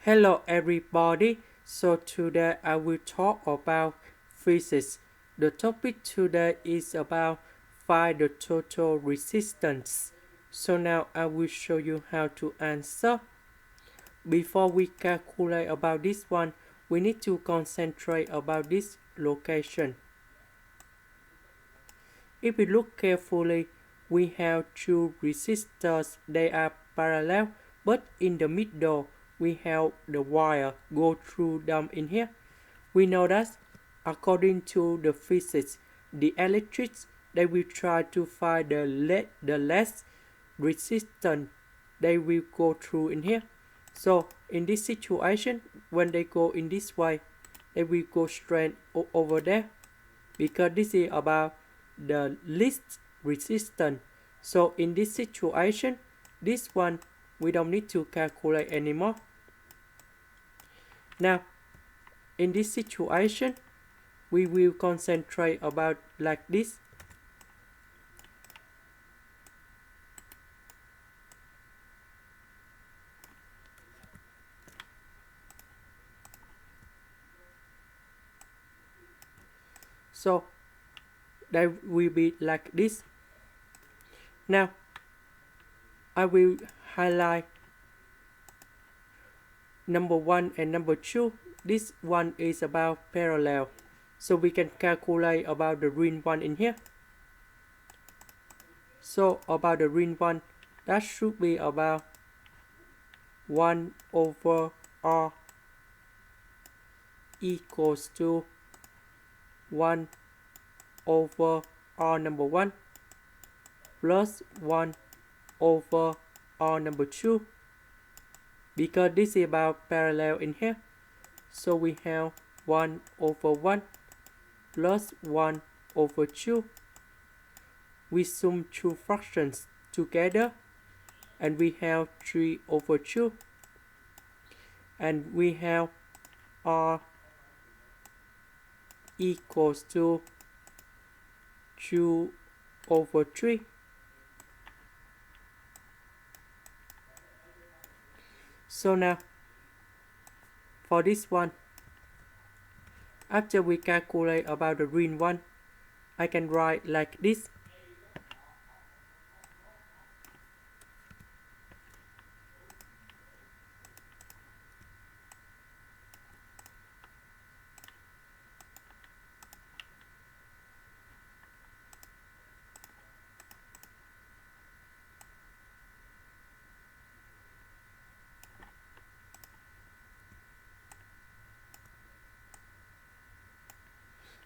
Hello everybody, so today I will talk about physics. The topic today is about find the total resistance. So now I will show you how to answer. Before we calculate about this one, we need to concentrate about this location. If we look carefully, we have two resistors. They are parallel, but in the middle, we have the wire go through them in here. We know that according to the physics, the electrics, they will try to find the less resistance they will go through in here. So in this situation, when they go in this way, they will go straight over there, because this is about the least resistance. So in this situation, this one we don't need to calculate anymore. Now in this situation, we will concentrate about like this. So they will be like this. Now I will highlight number 1 and number 2. This one is about parallel, so we can calculate about the green one in here. So about the green one, that should be about 1 over R equals to 1 over R number 1 plus 1 over R number 2, because this is about parallel in here. So we have 1 over 1 plus 1 over 2. We sum two fractions together and we have 3 over 2, and we have R equals to 2 over 3. So now for this one, after we calculate about the green one, I can write like this.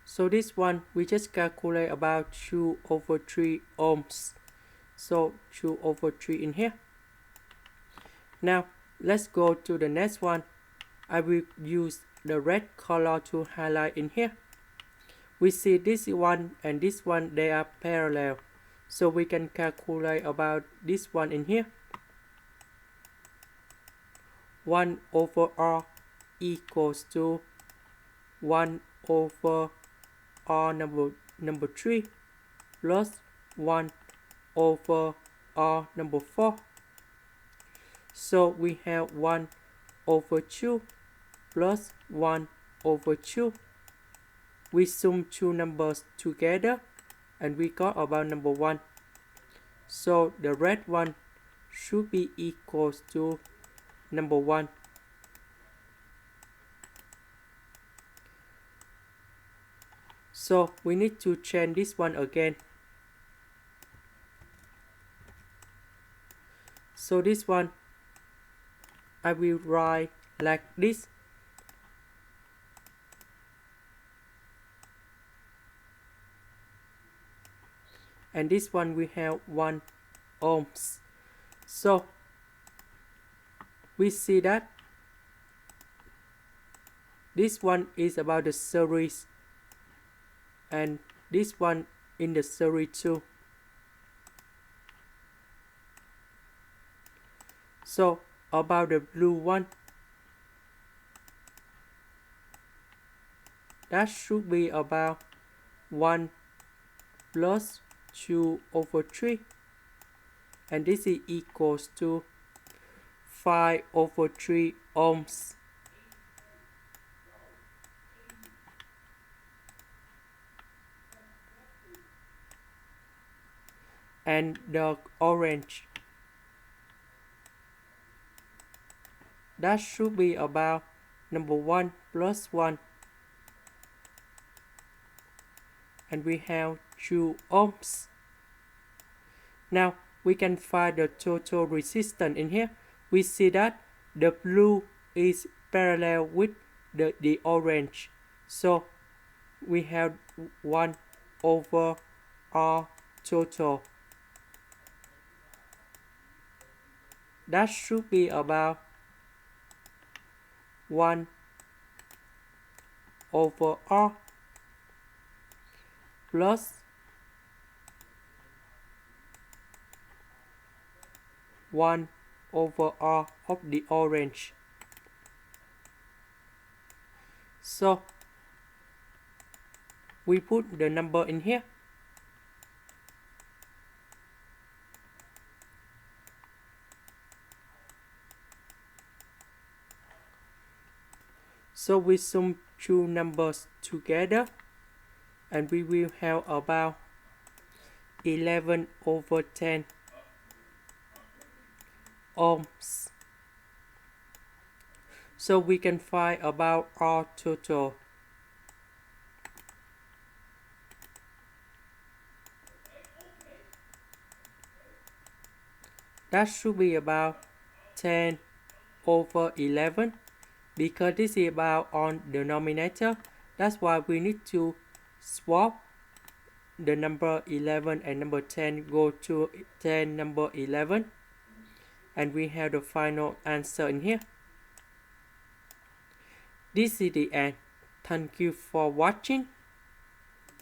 So this one, we just calculate about 2 over 3 ohms. So 2 over 3 in here. Now let's go to the next one. I will use the red color to highlight in here. We see this one and this one, they are parallel. So we can calculate about this one in here. 1 over R equals to 1 over R number 3 plus 1 over R number 4. So we have 1 over 2 plus 1 over 2. We sum two numbers together and we got about number 1. So the red one should be equals to number 1. So we need to change this one again. So this one, I will write like this. And this one we have 1 ohms. So we see that this one is about the series, and this one in the series too. So about the blue one, that should be about 1 plus 2 over 3, and this is equals to 5 over 3 ohms. And the orange, that should be about number 1 plus 1, and we have 2 ohms. Now we can find the total resistance in here. We see that the blue is parallel with the orange, so we have 1 over R total. That should be about 1 over R plus 1 over R of the orange. So we put the number in here. So we sum two numbers together and we will have about 11 over 10 ohms. So we can find about R total. That should be about 10 over 11, because this is about on the denominator. That's why we need to swap the number 11 and number 10, go to 10 number 11, and we have the final answer in here. This is the end. Thank you for watching.